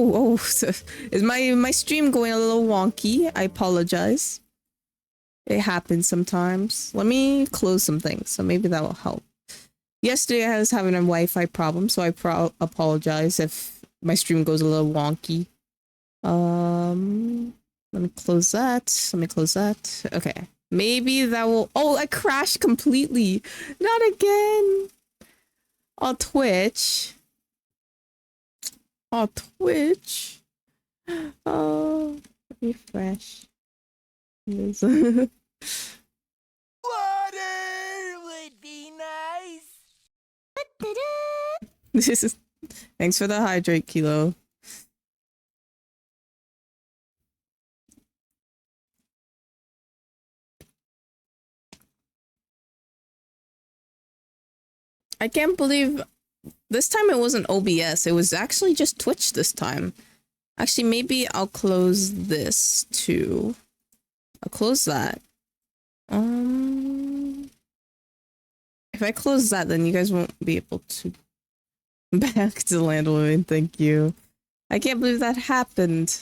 Oh, is my stream going a little wonky? I apologize. It happens sometimes. Let me close some things, so maybe that will help. Yesterday I was having a Wi-Fi problem, so I apologize if my stream goes a little wonky. Let me close that. Let me close that. Okay. Maybe that will... Oh, I crashed completely. Not again. On Twitch. On Twitch. Oh, refresh. Water would be nice. This is... Thanks for the hydrate, Kilo. I can't believe this time it wasn't OBS. It was actually just Twitch this time. Actually, maybe I'll close this too. I'll close that. If I close that, then you guys won't be able to back to Landwoman. Thank you. I can't believe that happened.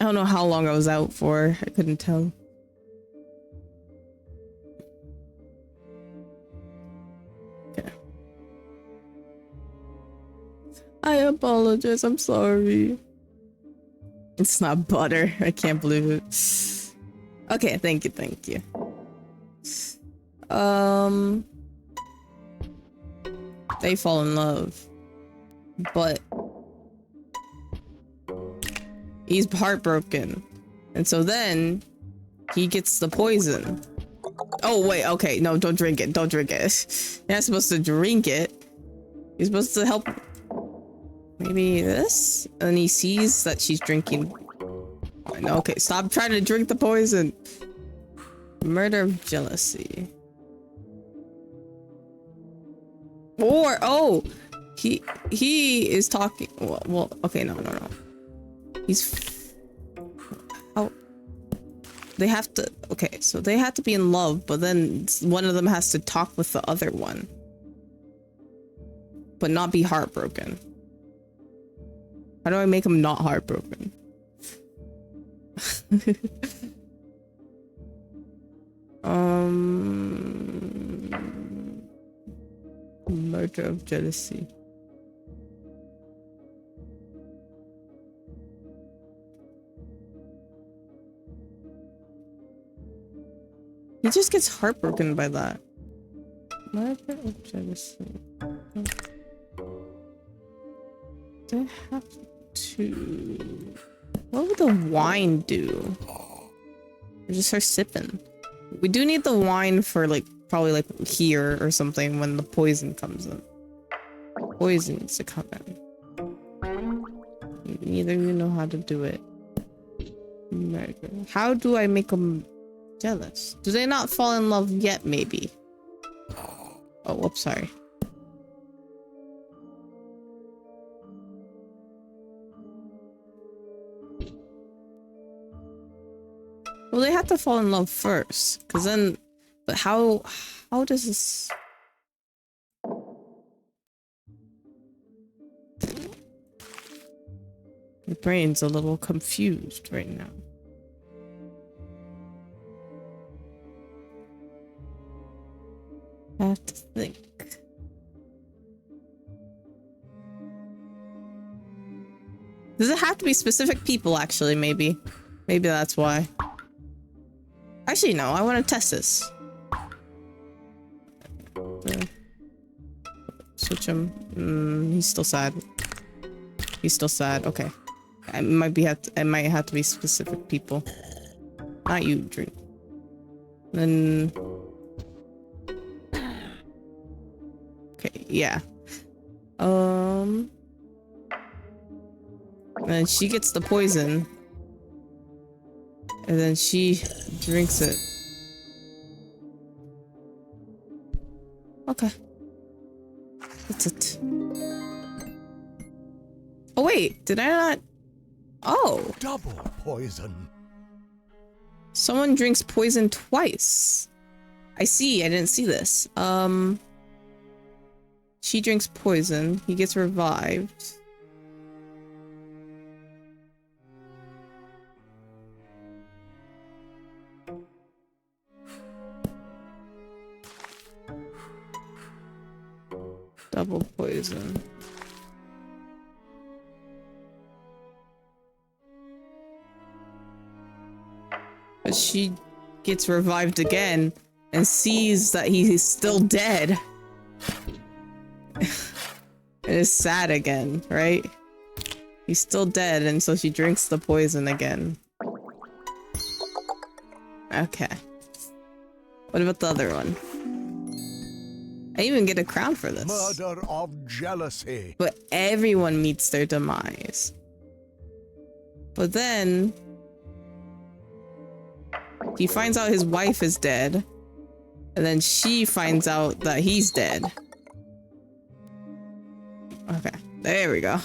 I don't know how long I was out for. I couldn't tell. Okay. I apologize. I'm sorry. It's not butter. I can't believe it. Okay, thank you, thank you. They fall in love. But he's heartbroken. And so then he gets the poison. Oh, wait, okay. No, don't drink it. Don't drink it. You're not supposed to drink it. You're supposed to help. Maybe this? And he sees that she's drinking. I know. Okay, stop trying to drink the poison. Murder of jealousy. Or, oh, he is talking. Well, okay, no. He's. How? They have to. Okay, so they have to be in love, but then one of them has to talk with the other one, but not be heartbroken. How do I make him not heartbroken? Murder of jealousy. He just gets heartbroken by that. Murder of jealousy. Do I have to... What would the wine do? Or just her sipping? We do need the wine for like, probably like here or something when the poison comes in. Poison needs to come in. Neither of you know how to do it. Murder. How do I make them jealous? Do they not fall in love yet, maybe? Oh, whoops, sorry. Well, they have to fall in love first, because then... But how does this... My brain's a little confused right now. I have to think. Does it have to be specific people, actually, maybe? Maybe that's why. Actually, no, I want to test this. Switch him. He's still sad. He's still sad. Okay. It might have to be specific people. Not you, drink. Then... Okay, yeah. And then she gets the poison. And then she drinks it. Okay. That's it. Oh wait, did I not? Oh. Double poison. Someone drinks poison twice. I see, I didn't see this. She drinks poison, he gets revived. Double poison. But she gets revived again and sees that he's still dead. It is sad again, right? He's still dead, and so she drinks the poison again. Okay. What about the other one? I even get a crown for this. Murder of jealousy. But everyone meets their demise. But then he finds out his wife is dead, and then she finds out that he's dead. Okay, there we go.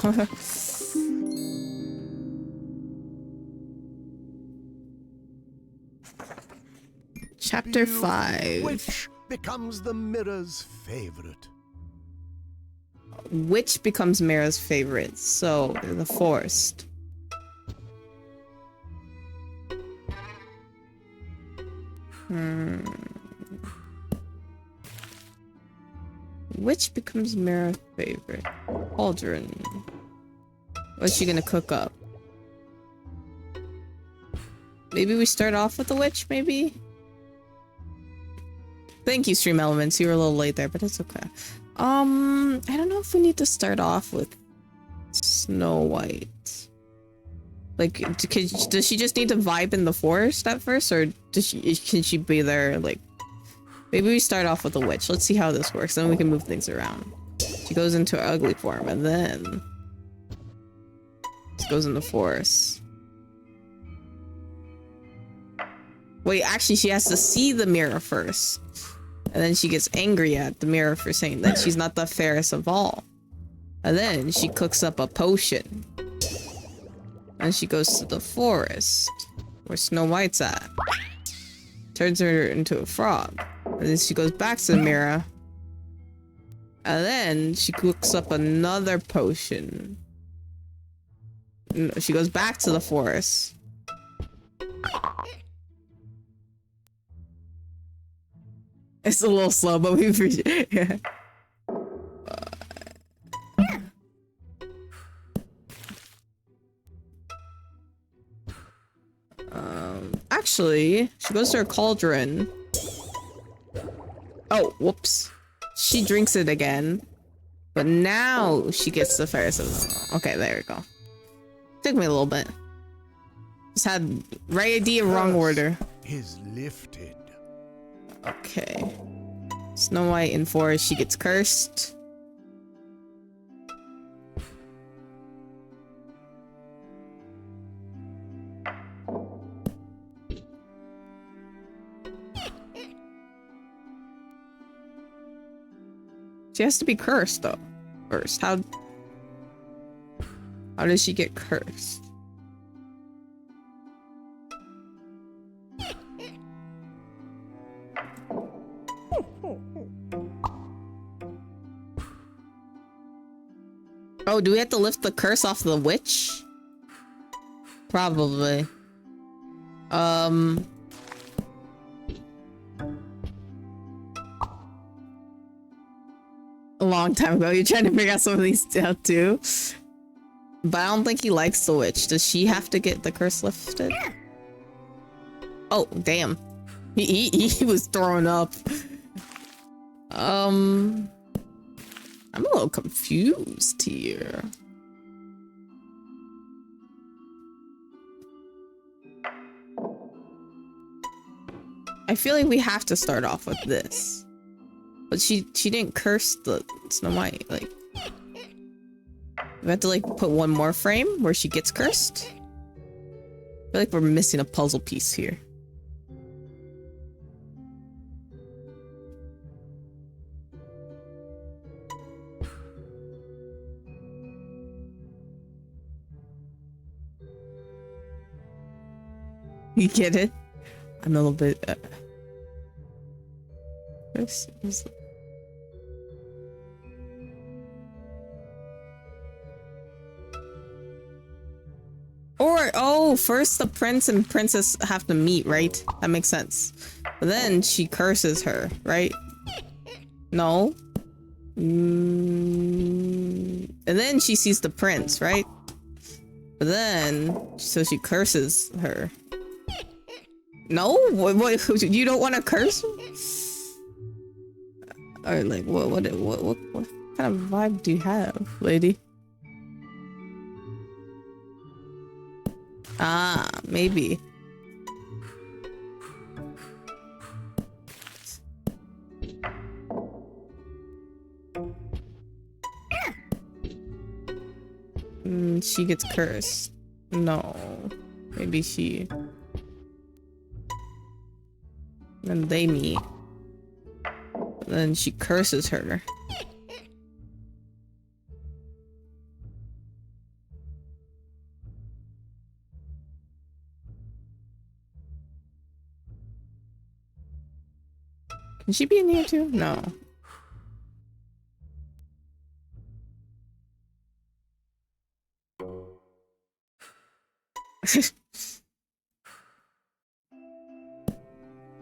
Chapter 5. Which becomes the mirror's favorite? Which becomes Mira's favorite? So, the forest. Which becomes Mira's favorite? Cauldron. What's she gonna cook up? Maybe we start off with the witch, maybe? Thank you, Stream Elements. You were a little late there, but it's okay. I don't know if we need to start off with Snow White. Like, does she just need to vibe in the forest at first, or can she be there, like... Maybe we start off with a witch. Let's see how this works, then we can move things around. She goes into her ugly form, and then... She goes in the forest. Wait, actually, she has to see the mirror first. And then she gets angry at the mirror for saying that she's not the fairest of all. And then she cooks up a potion. And she goes to the forest, where Snow White's at. Turns her into a frog. And then she goes back to the mirror. And then she cooks up another potion. She goes back to the forest. It's a little slow, but we appreciate it. Actually, she goes to her cauldron. Oh, whoops. She drinks it again. But now she gets the fairest of them. Okay, there we go. Took me a little bit. Just had right idea, wrong order. Is lifted. Okay. Snow White in forest, she gets cursed. She has to be cursed though. First, how does she get cursed? Oh, do we have to lift the curse off the witch? Probably. A long time ago. You're trying to figure out some of these out too. But I don't think he likes the witch. Does she have to get the curse lifted? Oh, damn. He was throwing up. I'm a little confused here. I feel like we have to start off with this. But she didn't curse the Snow White, like... We have to, like, put one more frame where she gets cursed? I feel like we're missing a puzzle piece here. You get it? I'm a little bit... This is... Or, oh, first the prince and princess have to meet, right? That makes sense. But then she curses her, right? No? And then she sees the prince, right? But then, so she curses her. No? What you don't want to curse her? Or like, what kind of vibe do you have, lady? Ah, maybe. She gets cursed. No. Maybe she... Then they meet. Then she curses her. Can she be in here too? No.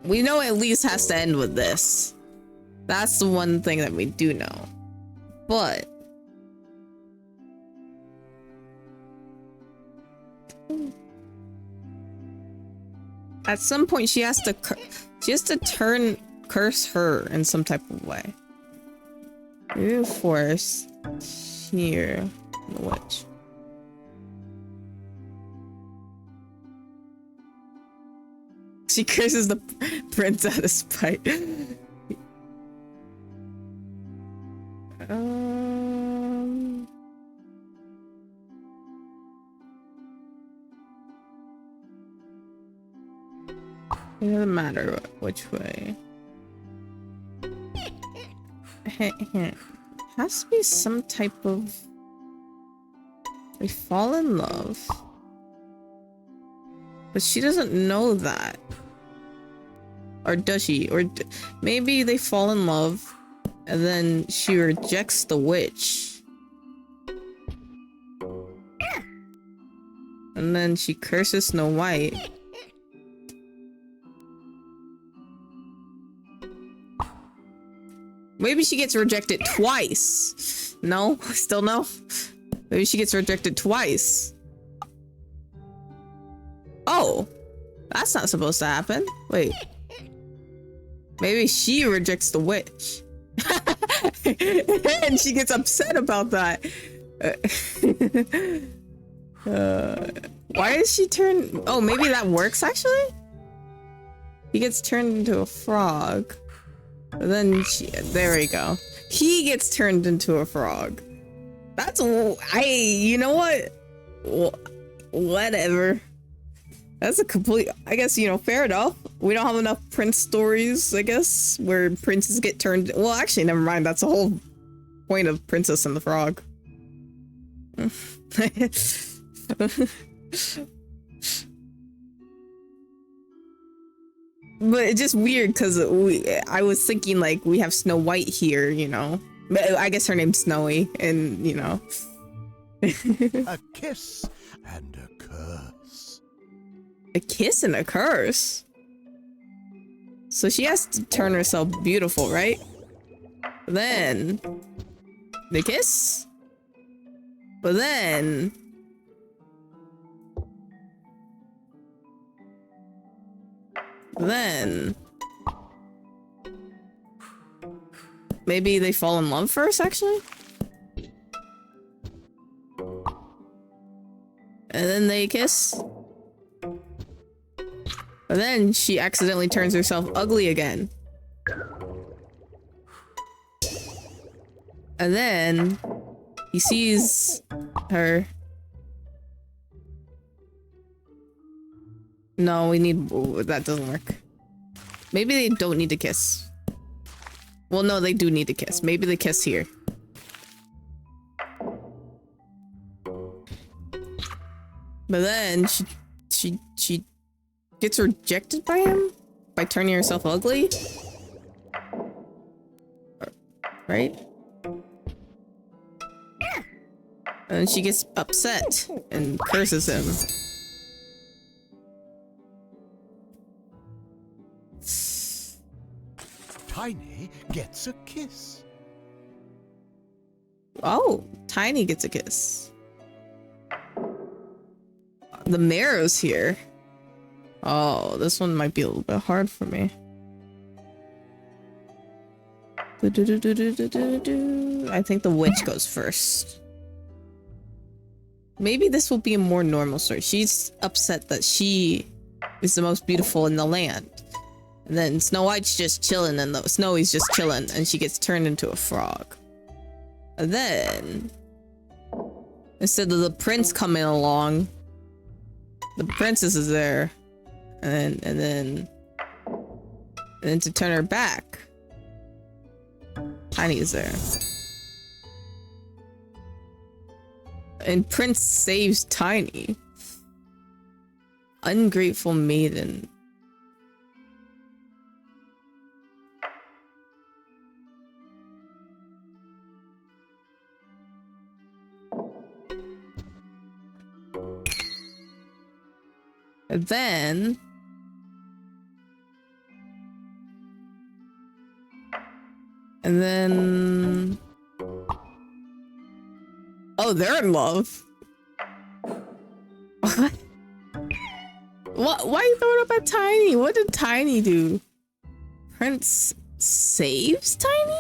We know it at least has to end with this. That's the one thing that we do know. But at some point she has to curse her in some type of way. Maybe force here the witch. She curses the prince out of spite. It doesn't matter which way. Has to be some type of... They fall in love. But she doesn't know that. Or does she? Or maybe they fall in love and then she rejects the witch. And then she curses Snow White. Maybe she gets rejected twice. No? Still no? Maybe she gets rejected twice. Oh, that's not supposed to happen. Wait. Maybe she rejects the witch. And she gets upset about that. Why is she turned? Oh, maybe that works actually? He gets turned into a frog. And then there we go. He gets turned into a frog. That's, you know what? Whatever. That's a complete, I guess, you know, fair enough. We don't have enough prince stories, I guess, where princes get turned. Well, actually, never mind. That's the whole point of Princess and the Frog. But it's just weird because I was thinking like we have Snow White here, you know. I guess her name's Snowy, and you know. A kiss and a curse. A kiss and a curse? So she has to turn herself beautiful, right? Then they kiss. But then maybe they fall in love first, actually? And then they kiss. But then she accidentally turns herself ugly again. And then he sees her. No, we need... that doesn't work. Maybe they don't need to kiss. Well, no, they do need to kiss. Maybe they kiss here. But then she gets rejected by him by turning herself ugly. Right? And she gets upset and curses him. Tiny gets a kiss. Oh, Tiny gets a kiss. The Marrow's here. Oh, this one might be a little bit hard for me. I think the witch goes first. Maybe this will be a more normal story. She's upset that she is the most beautiful in the land. And then Snow White's just chilling and the Snowy's just chilling and she gets turned into a frog. And then instead of the prince coming along, the princess is there. And then to turn her back, Tiny is there. And Prince saves Tiny. Ungrateful maiden. And then oh, they're in love. What? Why are you throwing up at Tiny? What did Tiny do? Prince saves Tiny?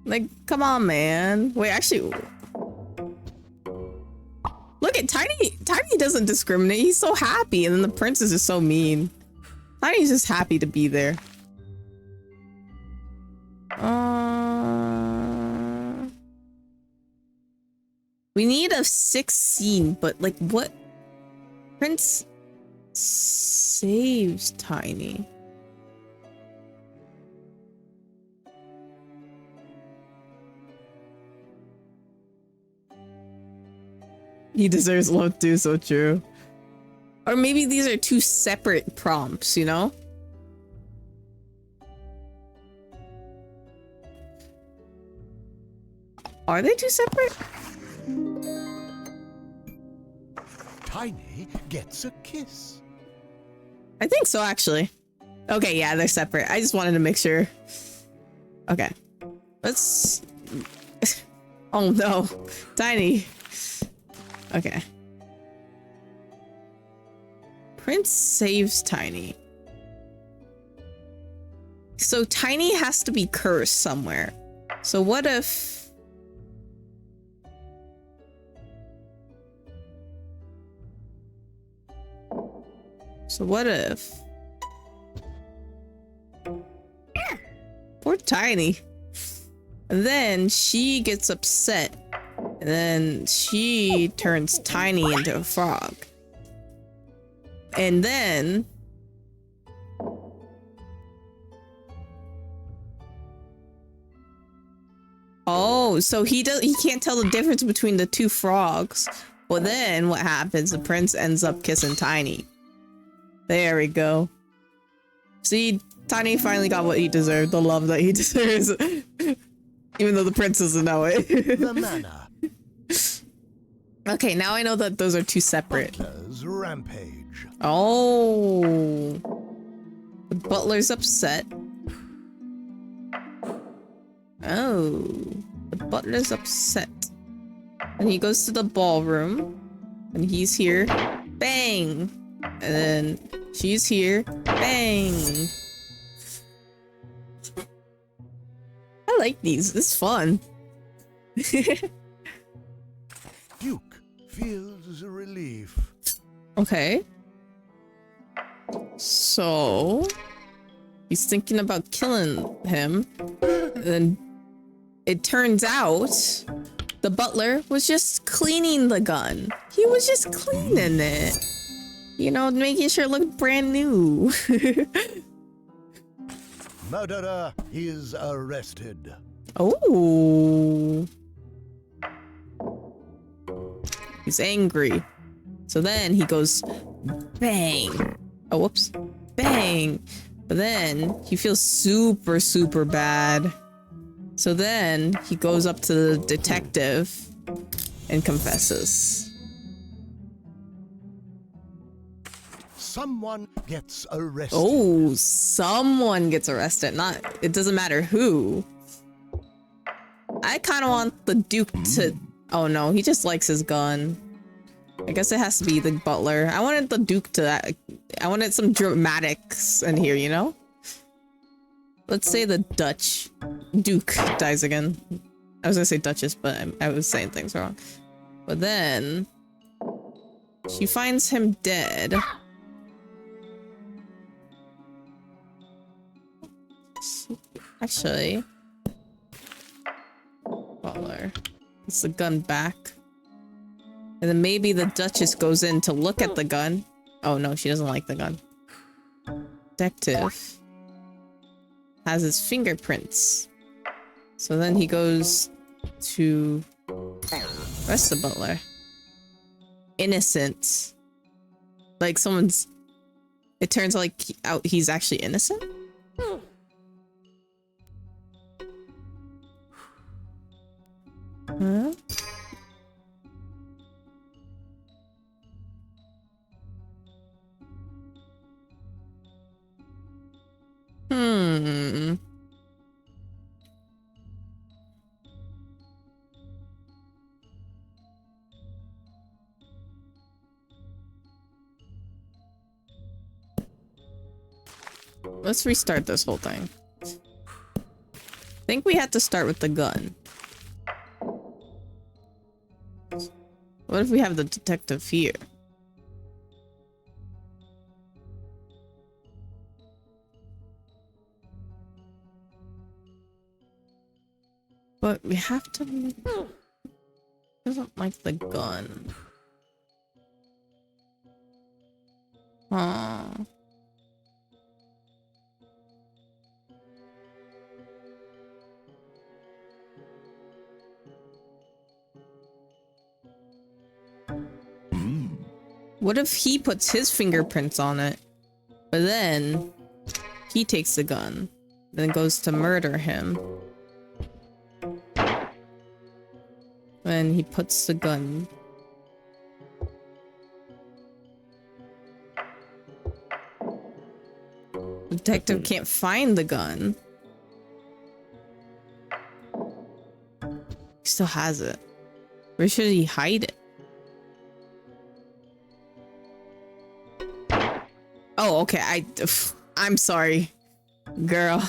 Like, come on, man. Wait, actually, look at Tiny. Tiny doesn't discriminate. He's so happy, and then the princess is so mean. Tiny's just happy to be there. We need a 6th scene, but like, what? Prince saves Tiny. He deserves love too, so true. Or maybe these are 2 separate prompts, you know? Are they 2 separate? Tiny gets a kiss. I think so, actually. Okay, yeah, they're separate. I just wanted to make sure. Okay. Let's... Oh no. Tiny. Okay. Prince saves Tiny. So Tiny has to be cursed somewhere. So what if... Poor Tiny. And then she gets upset. And then she turns Tiny into a frog. And then... Oh, so he can't tell the difference between the 2 frogs. Well, then what happens? The prince ends up kissing Tiny. There we go. See, Tiny finally got what he deserved, the love that he deserves. Even though the prince doesn't know it. The manor. Okay, now I know that those are 2 separate. Butler's rampage. Oh. The butler's upset. Oh. The butler's upset. And he goes to the ballroom. And he's here. Bang! And then she's here. Bang! I like these. This is fun. Duke feels relief. Okay. So he's thinking about killing him. And then it turns out the butler was just cleaning the gun. He was just cleaning it. You know, making sure it looked brand new. Murderer is arrested. Oh. He's angry. So then he goes bang. Oh, whoops. Bang. But then he feels super, super bad. So then he goes up to the detective and confesses. Someone gets arrested. Oh, someone gets arrested. Not, it doesn't matter who. I kind of want the Duke to... Oh no, he just likes his gun. I guess it has to be the butler. I wanted the Duke to... I wanted some dramatics in here, you know? Let's say the Duke dies again. I was gonna say Duchess, but I was saying things wrong. But then... she finds him dead. Actually... Butler. It's the gun back. And then maybe the Duchess goes in to look at the gun. Oh no, she doesn't like the gun. Detective has his fingerprints. So then he goes to arrest the butler. Innocent. Like someone's... It turns out he's actually innocent? Huh? Let's restart this whole thing. I think we had to start with the gun. What if we have the detective here? But we have to... Doesn't like the gun. Huh. What if he puts his fingerprints on it, but then he takes the gun, then goes to murder him. Then he puts the gun. The detective can't find the gun. He still has it. Where should he hide it? Oh, okay. I'm sorry, girl.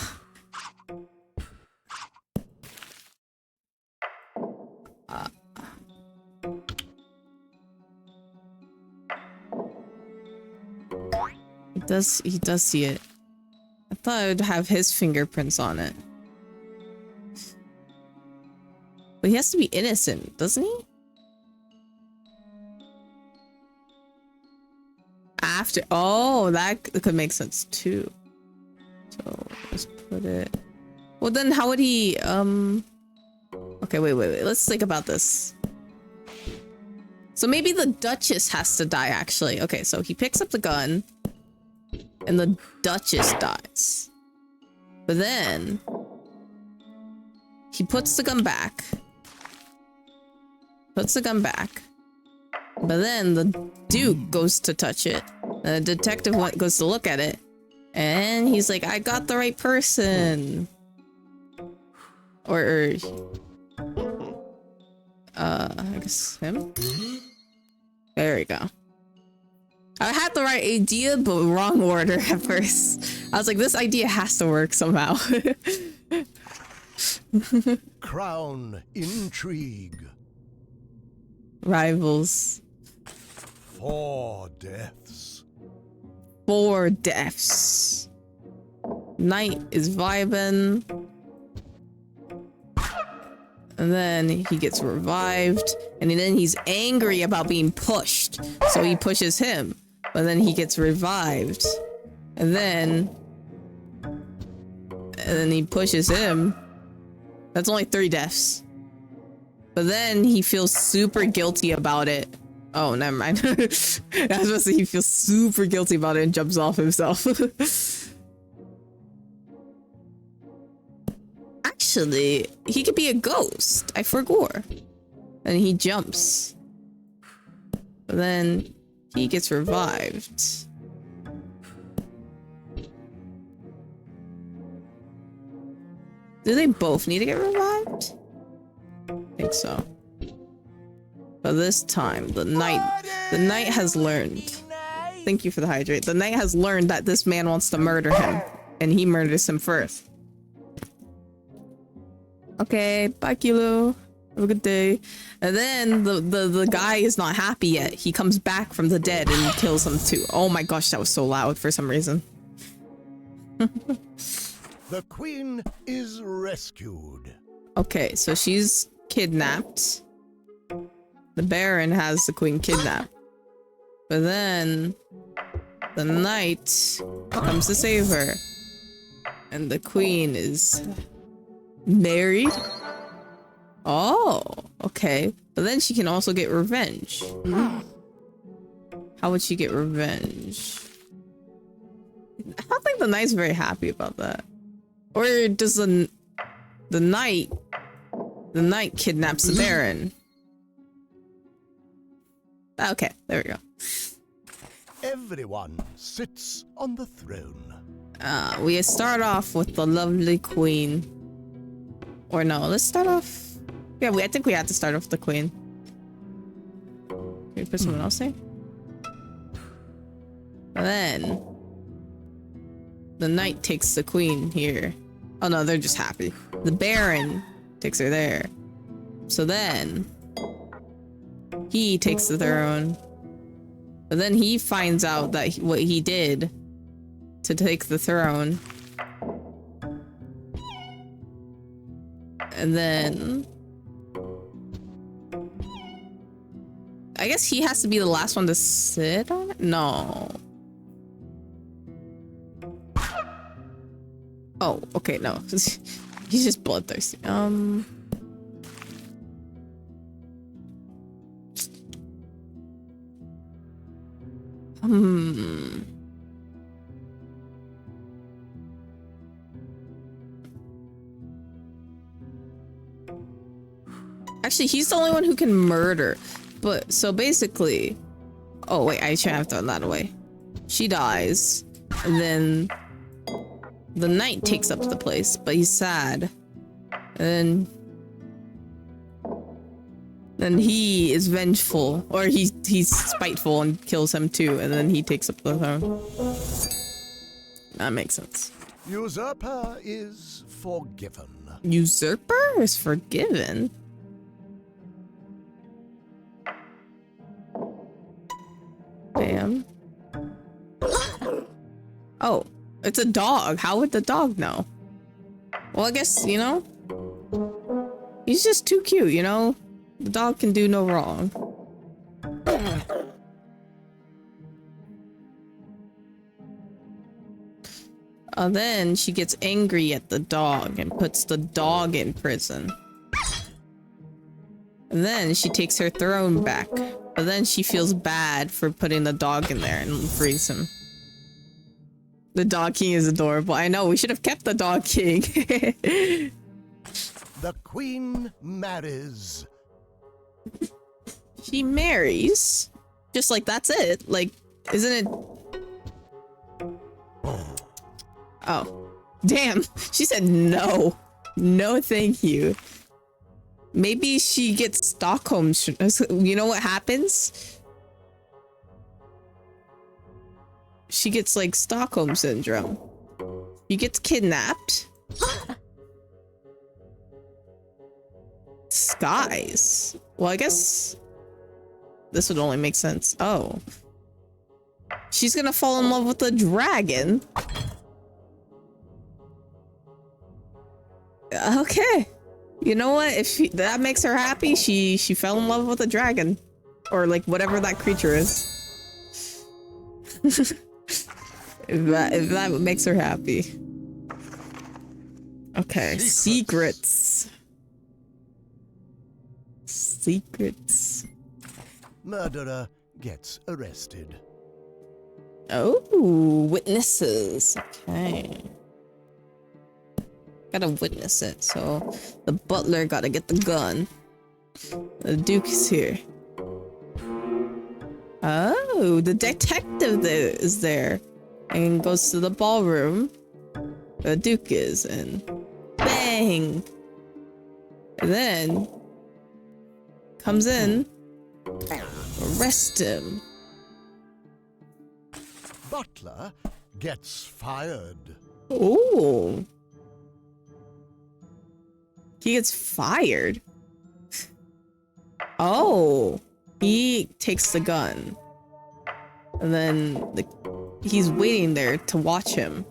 He does see it. I thought I would have his fingerprints on it. But he has to be innocent, doesn't he? After, oh, that could make sense too. So let's put it. Well, then how would he? Okay, wait. Let's think about this. So maybe the Duchess has to die. Actually, okay. So he picks up the gun, and the Duchess dies. But then he puts the gun back. Puts the gun back. But then the Duke goes to touch it. The detective goes to look at it. And he's like, I got the right person. Or I guess him? There we go. I had the right idea, but wrong order at first. I was like, this idea has to work somehow. Crown intrigue. Rivals. 4 deaths. 4 deaths. Knight is vibing. And then he gets revived. And then he's angry about being pushed. So he pushes him. But then he gets revived. And then he pushes him. That's only 3 deaths. But then he feels super guilty about it. Oh, never mind. I was supposed to say he feels super guilty about it and jumps off himself. actually, he could be a ghost. I forgot. And he jumps. But then he gets revived. Do they both need to get revived? I think so. But this time, the knight has learned. Thank you for the hydrate. The knight has learned that this man wants to murder him, and he murders him first. Okay, bye, Kilo. Have a good day. And then the guy is not happy yet. He comes back from the dead and kills him too. Oh my gosh, that was so loud for some reason. The queen is rescued. Okay, so she's kidnapped. The Baron has the queen kidnapped. But then the knight comes to save her. And the queen is married. Oh, okay. But then she can also get revenge. How would she get revenge? I don't think the knight's very happy about that. Or does the knight kidnaps the Baron? Okay, there we go. Everyone sits on the throne. We start off with the lovely queen. Or no, let's start off... Yeah, I think we have to start off with the queen. Can we put someone else there? And then... the knight takes the queen here. Oh no, they're just happy. The Baron takes her there. So then... he takes the throne. But then he finds out that what he did to take the throne. And then... I guess he has to be the last one to sit on it? No. Oh, okay, no. He's just bloodthirsty. Actually, he's the only one who can murder. But, so basically... Oh, wait, I should have thrown that away. She dies. And then... the knight takes up the place, but he's sad. And then he is vengeful. Or he's spiteful and kills him too. And then he takes up the throne. That makes sense. Usurper is forgiven. Usurper is forgiven? Bam. Oh, it's a dog. How would the dog know? Well, I guess, you know, he's just too cute, you know? The dog can do no wrong. Then she gets angry at the dog and puts the dog in prison. And then she takes her throne back. But then she feels bad for putting the dog in there and frees him. The dog king is adorable. I know, we should have kept the dog king. The queen marries. She marries? Just like that's it? Like, isn't it... Oh. Damn. She said no. No thank you. Maybe she gets Stockholm... You know what happens? She gets, like, Stockholm syndrome. She gets kidnapped. Skies. Well, I guess... this would only make sense. Oh. She's gonna fall in love with the dragon. Okay. You know what? If that makes her happy, she fell in love with a dragon. Or like whatever that creature is. if that makes her happy. Okay, secrets. Secrets. Murderer gets arrested. Oh, witnesses. Okay. Gotta witness it. So the butler gotta get the gun. The Duke is here. Oh, the detective is there. And goes to the ballroom. The Duke is, and bang! And then comes in, arrest him. Butler gets fired. Oh. He gets fired. Oh. He takes the gun. And then he's waiting there to watch him.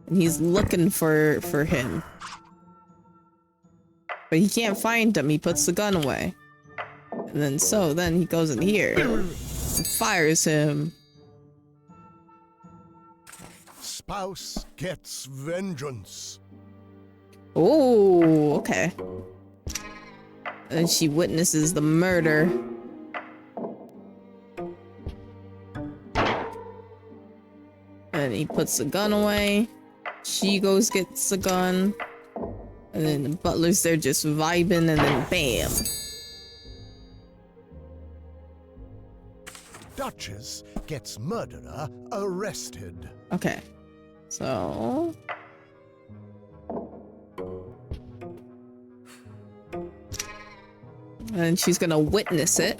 And he's looking for him. But he can't find him. He puts the gun away. And then he goes in here and fires him. Spouse gets vengeance. Oh, okay. And she witnesses the murder. And he puts the gun away. She gets the gun. And then the butler's there just vibing, and then bam. Duchess gets murderer arrested. Okay. So... and she's gonna witness it.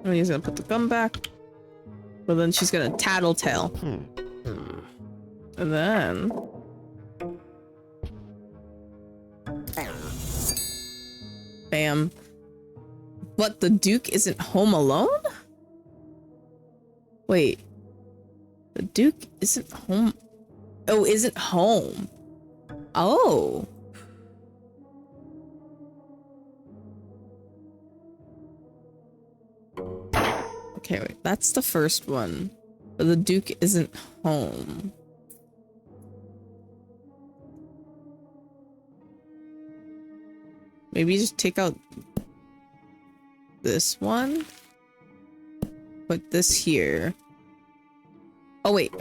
And he's gonna put the gun back. But then she's gonna tattletale. And then... bam. But the Duke isn't home alone? Wait. The Duke isn't home. Oh, isn't home. Oh. Okay, wait. That's the first one. But the Duke isn't home. Maybe just take out this one. Put this here. Oh, wait.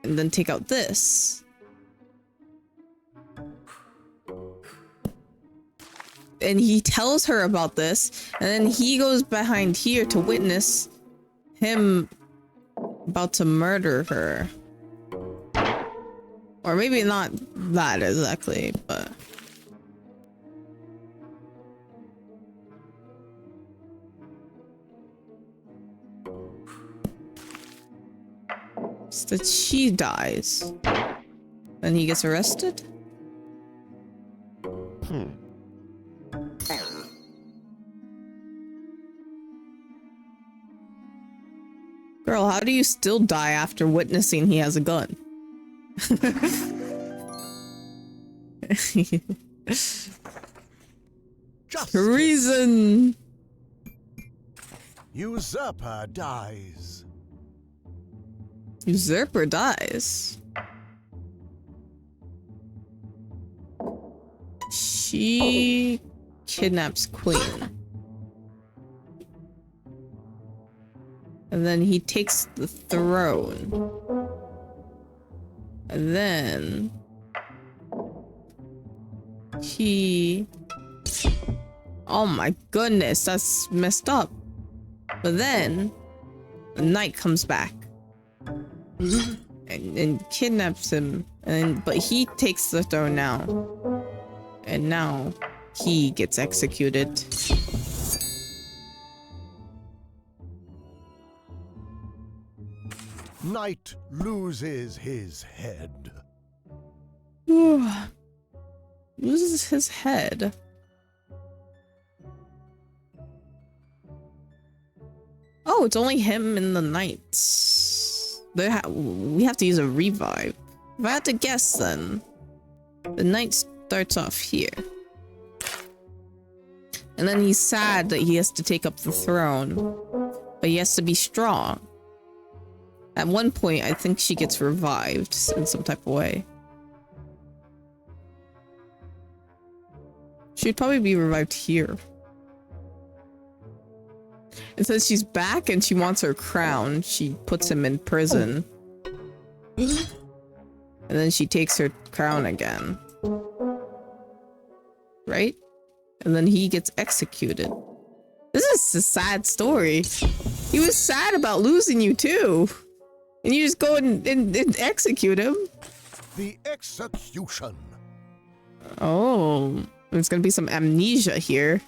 And then take out this. And he tells her about this. And then he goes behind here to witness him about to murder her. Or maybe not that exactly, but... so that she dies. Then he gets arrested? Girl, how do you still die after witnessing he has a gun? Treason! Usurper dies. Usurper dies. She kidnaps Queen. And then he takes the throne. And then he... oh my goodness, that's messed up. But then the knight comes back and kidnaps him. But he takes the throne now. And now he gets executed. Knight loses his head. Loses his head. Oh, it's only him and the knights. We have to use a revive. If I had to guess, then the knight starts off here. And then he's sad that he has to take up the throne. But he has to be strong. At one point, I think she gets revived in some type of way. She'd probably be revived here. It says she's back and she wants her crown. She puts him in prison. And then she takes her crown again. Right? And then he gets executed. This is a sad story. He was sad about losing you too. And you just go and execute him. The execution. Oh, there's gonna be some amnesia here.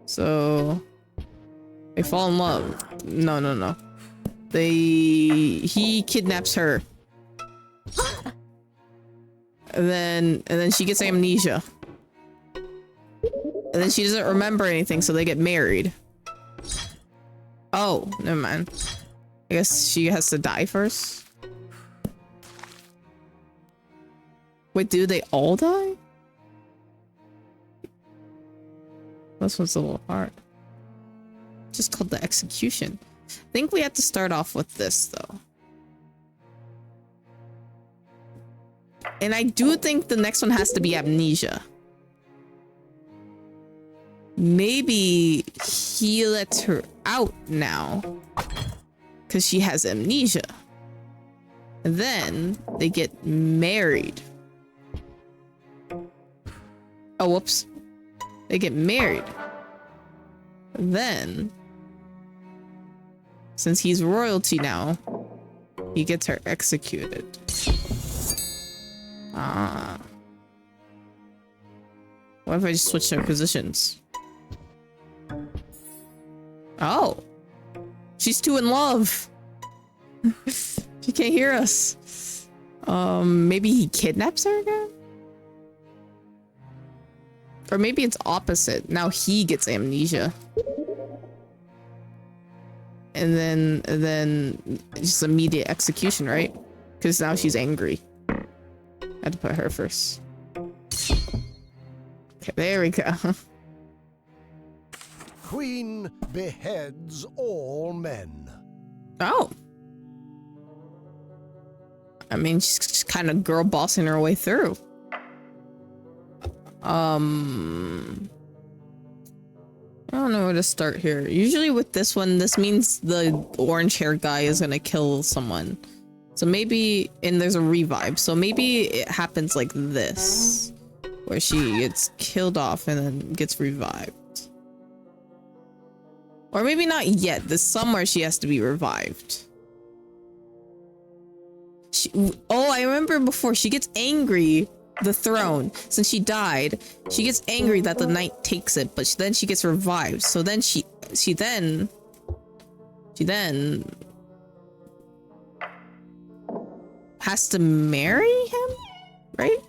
So they fall in love. No. He kidnaps her. And then she gets amnesia. And then she doesn't remember anything, so they get married. Oh, never mind. I guess she has to die first. Wait, do they all die? This one's a little hard. Just called the execution. I think we have to start off with this, though. And I do think the next one has to be amnesia. Maybe he lets her out now because she has amnesia. And then they get married. Oh, whoops. They get married. Then, since he's royalty now, he gets her executed. Ah. What if I just switch their positions? Oh. She's too in love. She can't hear us. Maybe he kidnaps her again? Or maybe it's opposite. Now he gets amnesia. And then just immediate execution, right? Because now she's angry. I had to put her first. Okay, there we go. Queen beheads all men. Oh. I mean, she's just kind of girl bossing her way through. I don't know where to start here. Usually with this one, this means the orange hair guy is gonna kill someone. So maybe, and there's a revive. So maybe it happens like this, where she gets killed off and then gets revived. Or maybe not yet. There's somewhere she has to be revived. Oh, I remember before. She gets angry. The throne, since she died, she gets angry that the knight takes it, but then she gets revived. So then she then has to marry him, right?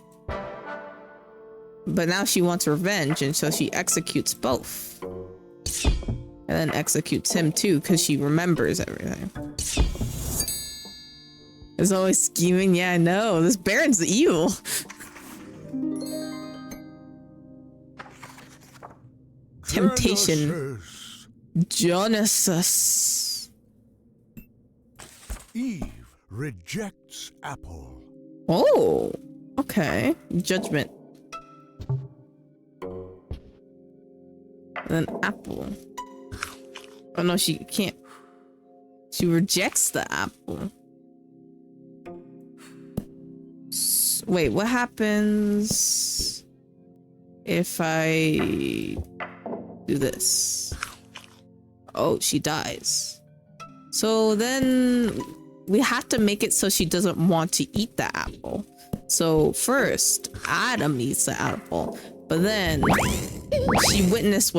But now she wants revenge, and so she executes both. And then executes him too, because she remembers everything. There's always scheming. Yeah, I know. This Baron's evil. Temptation. Genesis. Eve rejects apple. Oh, okay. Judgment. And then apple. Oh no, she can't. She rejects the apple. Wait, what happens if I do this? Oh, she dies. So then we have to make it so she doesn't want to eat the apple. So first, Adam eats the apple, but then she witnesses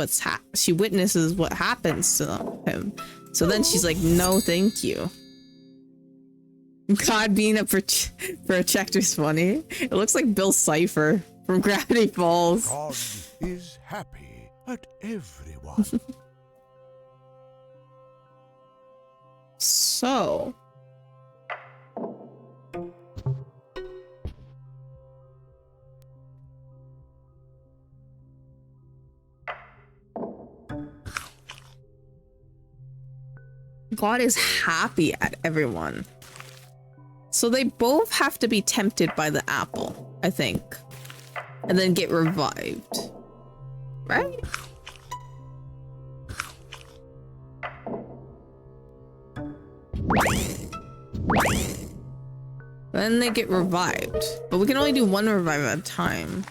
what happens to him. So then she's like, "No, thank you." God being a protector's funny. It looks like Bill Cipher from Gravity Falls. God is happy at everyone. So God is happy at everyone. So they both have to be tempted by the apple, I think. And then get revived. Right? Then they get revived. But we can only do one revive at a time.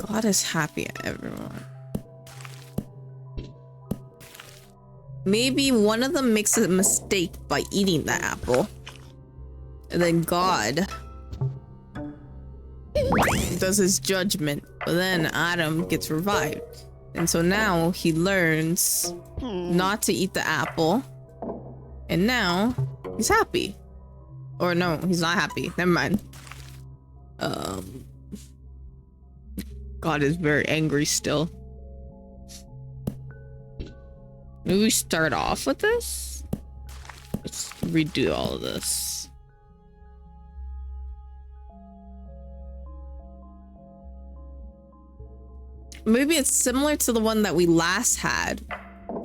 God is happy at everyone. Maybe one of them makes a mistake by eating the apple. And then God does his judgment. But then Adam gets revived. And so now he learns not to eat the apple. And now he's happy. Or no, he's not happy. Never mind. God is very angry still. Maybe we start off with this? Let's redo all of this. Maybe it's similar to the one that we last had.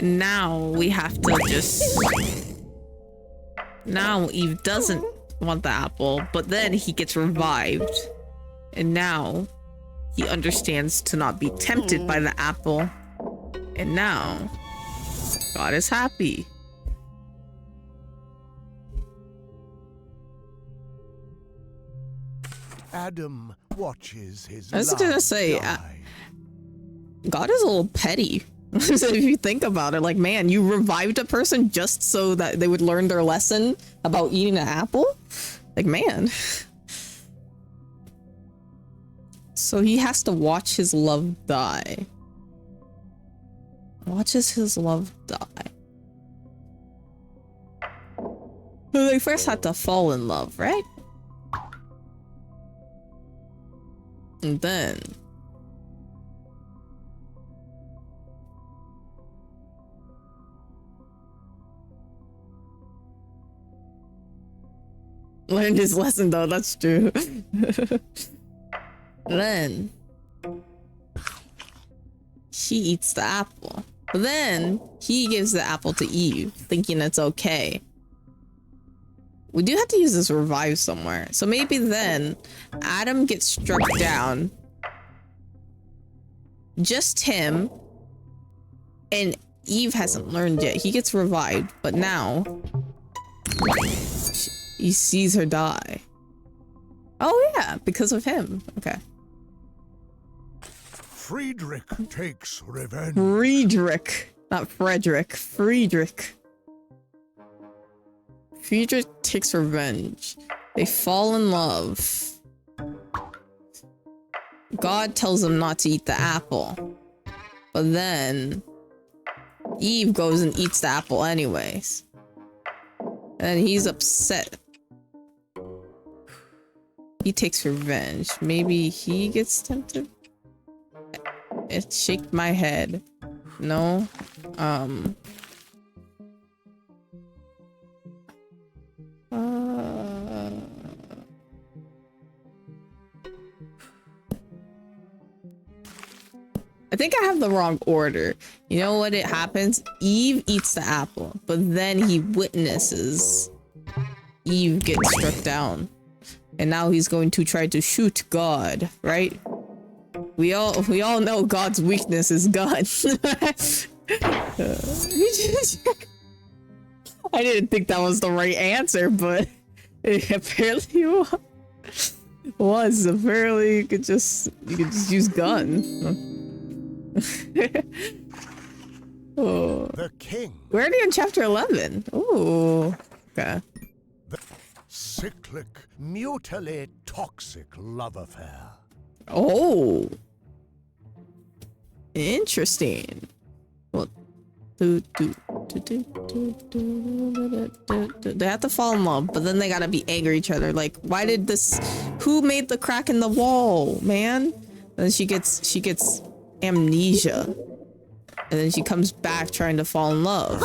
And now we have to just... Now Eve doesn't want the apple, but then he gets revived. And now he understands to not be tempted by the apple. And now God is happy. Adam watches his I was gonna say, God is a little petty. If you think about it, like, man, you revived a person just so that they would learn their lesson about eating an apple? Like, man. So he has to watch his love die. Watches his love die. Well, they first had to fall in love, right? And then... learned his lesson though, that's true. Then she eats the apple. But then he gives the apple to Eve, thinking it's okay. We do have to use this revive somewhere. So maybe then Adam gets struck down. Just him. And Eve hasn't learned yet. He gets revived, but now he sees her die. Oh yeah, because of him. Okay. Friedrich takes revenge. Friedrich, not Frederick. Friedrich. Friedrich takes revenge. They fall in love. God tells them not to eat the apple. But then Eve goes and eats the apple anyways. And he's upset. He takes revenge. Maybe he gets tempted? It shaked my head. No. I think I have the wrong order. You know what it happens? Eve eats the apple, but then he witnesses Eve get struck down. And now he's going to try to shoot God, right? We all know God's weakness is God. I didn't think that was the right answer, but it apparently was. Apparently you could just use gun. Oh. The king. We're already in chapter 11. Ooh. Okay. The cyclic, mutually toxic love affair. Oh. Interesting. Well, they have to fall in love, but then they gotta be angry at each other. Like, why did this? Who made the crack in the wall, man? And then she gets amnesia, and then she comes back trying to fall in love.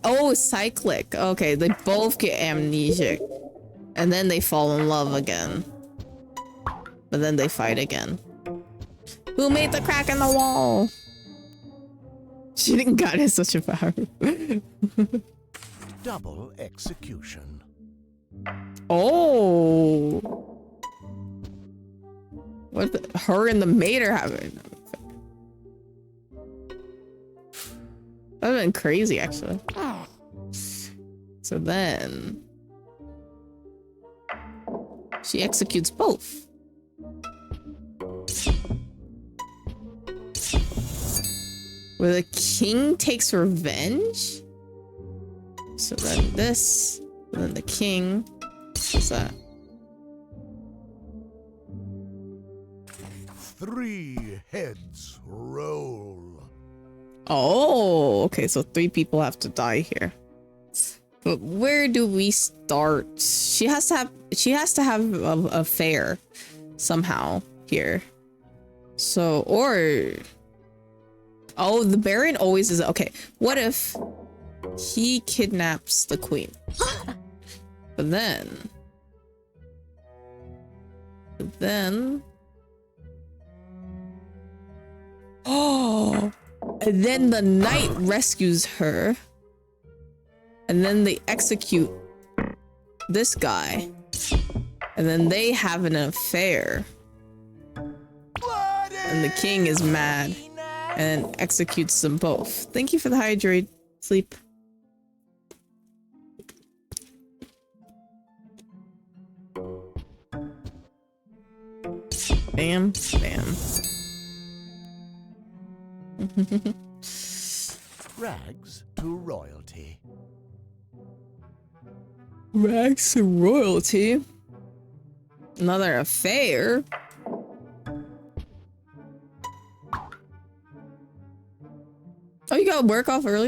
Oh, cyclic. Okay, they both get amnesic, and then they fall in love again, but then they fight again. Who made the crack in the wall? Shooting God is such a power. Double execution. Oh. What her and the maid are having. That would have been crazy, actually. So then she executes both. Where the king takes revenge? So then this, and then the king. What's that? 3 heads roll. Oh, okay, so 3 people have to die here. But where do we start? She has to have a fair somehow here. So, or oh, the Baron always is okay. What if he kidnaps the queen? But then oh, and then the knight rescues her, and then they execute this guy, and then they have an affair, and the king is mad and executes them both. Thank you for the hydrate. Sleep. Bam, bam. Rags to royalty. Rags to royalty. Another affair. Oh, you got work off early?